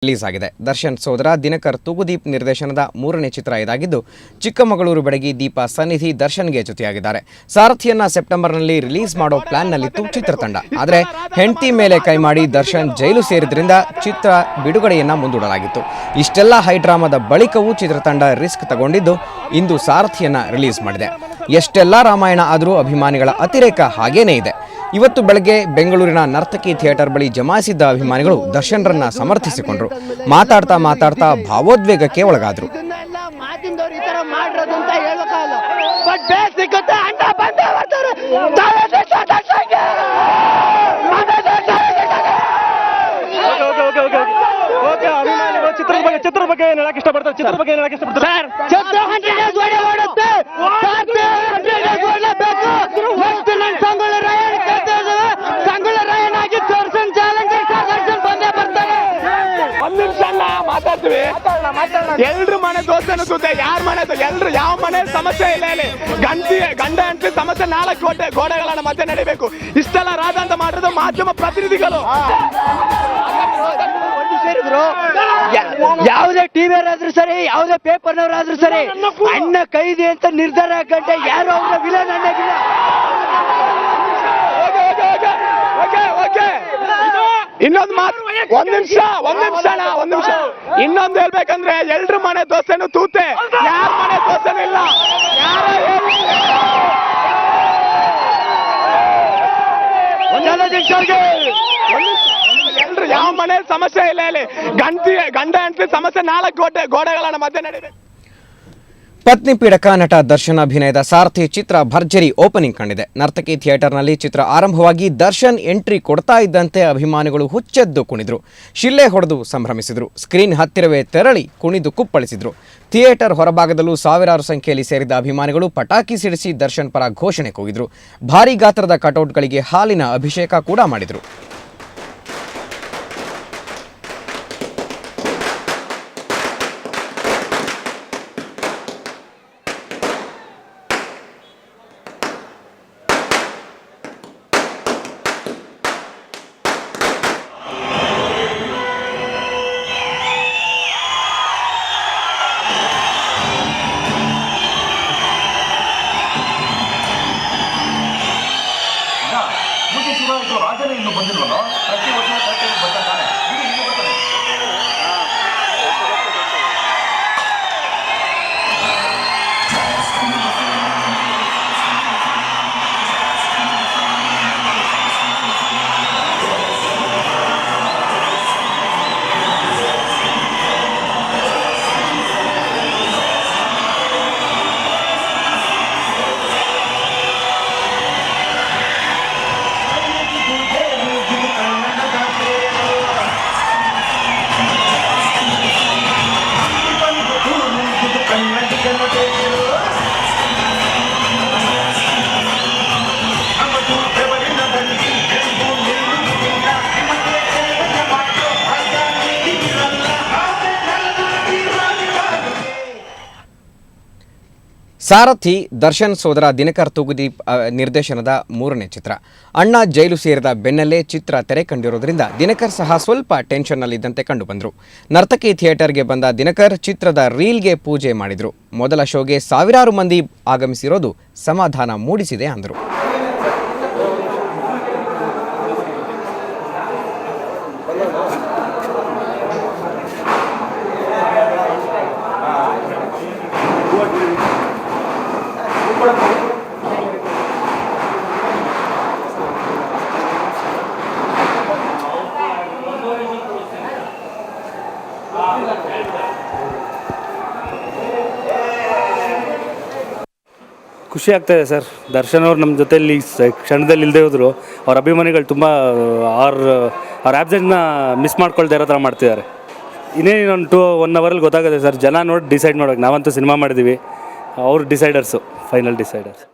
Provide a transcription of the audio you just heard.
Release ಆಗಿದೆ. ದರ್ಶನ್ ಸೋದರ ದಿನಕರ್ ತೂಗುದೀಪ್ ನಿರ್ದೇಶನದ ಮೂರನೇ ಚಿತ್ರ ಇದಾಗಿದ್ದು, ಚಿಕ್ಕಮಗಳೂರು ಬೆಡಗಿ ದೀಪಾ ಸನ್ನಿಧಿ ದರ್ಶನ್ಗೆ ಜೊತೆಯಾಗಿದ್ದಾರೆ. ಸಾರಥಿಯನ್ನ ಸೆಪ್ಟೆಂಬರ್ನಲ್ಲಿ ರಿಲೀಸ್ ಮಾಡೋ ಪ್ಲಾನ್ನಲ್ಲಿತ್ತು ಚಿತ್ರತಂಡ. ಆದರೆ ಹೆಂಡತಿ ಮೇಲೆ ಕೈ ಮಾಡಿ ದರ್ಶನ್ ಜೈಲು ಸೇರಿದ್ರಿಂದ ಚಿತ್ರ ಬಿಡುಗಡೆಯನ್ನ ಮುಂದೂಡಲಾಗಿತ್ತು. ಇಷ್ಟೆಲ್ಲ ಹೈಡ್ರಾಮಾದ ಬಳಿಕವೂ ಚಿತ್ರತಂಡ ರಿಸ್ಕ್ ತಗೊಂಡಿದ್ದು ಇಂದು ಸಾರಥಿಯನ್ನ ರಿಲೀಸ್ ಮಾಡಿದೆ. ಎಷ್ಟೆಲ್ಲ ರಾಮಾಯಣ ಆದರೂ ಅಭಿಮಾನಿಗಳ ಅತಿರೇಕ ಹಾಗೇನೇ ಇದೆ. ಇವತ್ತು ಬೆಳಗ್ಗೆ ಬೆಂಗಳೂರಿನ ನರ್ತಕಿ ಥಿಯೇಟರ್ ಬಳಿ ಜಮಾಯಿಸಿದ್ದ ಅಭಿಮಾನಿಗಳು ದರ್ಶನ್ರನ್ನ ಸಮರ್ಥಿಸಿಕೊಂಡ್ರು. ಮಾತಾಡ್ತಾ ಭಾವೋದ್ವೇಗಕ್ಕೆ ಒಳಗಾದ್ರು. ಚಿತ್ರದ ಬಗ್ಗೆ ಏನು ಹೇಳಕ್ಕೆ ಇಷ್ಟಪಡ್ತಾರೆ? ಎಲ್ರು ಮನೆ ದೋಸ್ತನು ಸುದ್ದೆ, ಯಾರ ಮನೆ ಎಲ್ರು ಯಾವ ಮನೆ ಸಮಸ್ಯೆ ಇಲ್ಲ. ಇಲ್ಲಿ ಗಂಡ ಹೆಂಡತಿ ಸಮಸ್ಯೆ 4 ಗೋಡೆಗಳ ಮಧ್ಯೆ ನಡೀಬೇಕು. ಇಷ್ಟೆಲ್ಲ ರಾಜಾಂತ ಮಾಡಿರೋದು ಮಾಧ್ಯಮ ಪ್ರತಿನಿಧಿಗಳು. ಯಾವುದೇ ಟಿವಿಯವರಾದ್ರೂ ಸರಿ, ಯಾವುದೇ ಪೇಪರ್ನವರಾದ್ರೂ ಸರಿ, ಅಣ್ಣ ಕೈದಿ ಅಂತ ನಿರ್ಧಾರ ಹಾಕಂటే ಯಾರು ಅವ್ರ ವಿಲನ್ ಅನ್ನೋದಿಲ್ಲ. ಇನ್ನೊಂದು ಮಾತು, ಒಂದ್ ನಿಮಿಷ ಇನ್ನೊಂದು ಹೇಳ್ಬೇಕಂದ್ರೆ, ಎಲ್ರು ಮನೆ ದೋಸೆನು ತೂತೆ, ಯಾರ ಮನೆ ದೋಸೆನೂ ಇಲ್ಲ. ಎಲ್ರು ಯಾವ ಮನೆ ಸಮಸ್ಯೆ ಇಲ್ಲ. ಇಲ್ಲಿ ಗಂಡ ಹೆಂಡತಿ ಸಮಸ್ಯೆ 4 ಗೋಡೆಗಳ ಮಧ್ಯೆ ನಡೀಬೇಕು. ಪತ್ನಿ ಪೀಡಕ ನಟ ದರ್ಶನ್ ಅಭಿನಯದ ಸಾರಥಿ ಚಿತ್ರ ಭರ್ಜರಿ ಓಪನಿಂಗ್ ಕಂಡಿದೆ. ನರ್ತಕಿ ಥಿಯೇಟರ್ನಲ್ಲಿ ಚಿತ್ರ ಆರಂಭವಾಗಿ ದರ್ಶನ್ ಎಂಟ್ರಿ ಕೊಡ್ತಾ ಇದ್ದಂತೆ ಅಭಿಮಾನಿಗಳು ಹುಚ್ಚೆದ್ದು ಕುಣಿದ್ರು, ಶಿಲ್ಲೆ ಹೊಡೆದು ಸಂಭ್ರಮಿಸಿದ್ರು. ಸ್ಕ್ರೀನ್ ಹತ್ತಿರವೇ ತೆರಳಿ ಕುಣಿದು ಕುಪ್ಪಳಿಸಿದ್ರು. ಥಿಯೇಟರ್ ಹೊರಭಾಗದಲ್ಲೂ ಸಾವಿರಾರು ಸಂಖ್ಯೆಯಲ್ಲಿ ಸೇರಿದ ಅಭಿಮಾನಿಗಳು ಪಟಾಕಿ ಸಿಡಿಸಿ ದರ್ಶನ್ ಪರ ಘೋಷಣೆ ಕೂಗಿದ್ರು. ಭಾರೀ ಗಾತ್ರದ ಕಟೌಟ್ಗಳಿಗೆ ಹಾಲಿನ ಅಭಿಷೇಕ ಕೂಡ ಮಾಡಿದ್ರು. ರಾಜನೇ ಇನ್ನು ಬಂದಿಲ್ವಲ್ಲ, ಪ್ರತಿ ವರ್ಷ ಬರ್ತಾನೆ. ಸಾರಥಿ ದರ್ಶನ್ ಸೋದರ ದಿನಕರ್ ತೂಗುದೀಪ್ ನಿರ್ದೇಶನದ ಮೂರನೇ ಚಿತ್ರ. ಅಣ್ಣ ಜೈಲು ಸೇರಿದ ಬೆನ್ನಲ್ಲೇ ಚಿತ್ರ ತೆರೆ ಕಂಡಿರೋದ್ರಿಂದ ದಿನಕರ್ ಸಹ ಸ್ವಲ್ಪ ಟೆನ್ಷನ್ನಲ್ಲಿದ್ದಂತೆ ಕಂಡುಬಂದರು. ನರ್ತಕಿ ಥಿಯೇಟರ್ಗೆ ಬಂದ ದಿನಕರ್ ಚಿತ್ರದ ರೀಲ್ಗೆ ಪೂಜೆ ಮಾಡಿದರು. ಮೊದಲ ಶೋಗೆ ಸಾವಿರಾರು ಮಂದಿ ಆಗಮಿಸಿರೋದು ಸಮಾಧಾನ ಮೂಡಿಸಿದೆ ಅಂದರು. ಖುಷಿ ಆಗ್ತಾಯಿದೆ ಸರ್. ದರ್ಶನ್ ಅವ್ರು ನಮ್ಮ ಜೊತೆಯಲ್ಲಿ ಕ್ಷಣದಲ್ಲಿ ಇಲ್ಲದೆ ಹೋದ್ರು ಅವ್ರ ಅಭಿಮಾನಿಗಳು ತುಂಬ ಅವ್ರ ಆ್ಯಬ್ಸೆಂಟ್ನ ಮಿಸ್ ಮಾಡ್ಕೊಳ್ತಾ ಇರೋ ಥರ ಮಾಡ್ತಿದ್ದಾರೆ. ಇನ್ನೇನೊಂದು 1 ಅವರಲ್ಲಿ ಗೊತ್ತಾಗುತ್ತೆ ಸರ್. ಜನ ನೋಡಿ ಡಿಸೈಡ್ ಮಾಡ್ಬೇಕು. ನಾವಂತೂ ಸಿನಿಮಾ ಮಾಡಿದ್ದೀವಿ, ಅವ್ರು ಡಿಸೈಡರ್ಸು, ಫೈನಲ್ ಡಿಸೈಡರ್ಸ್.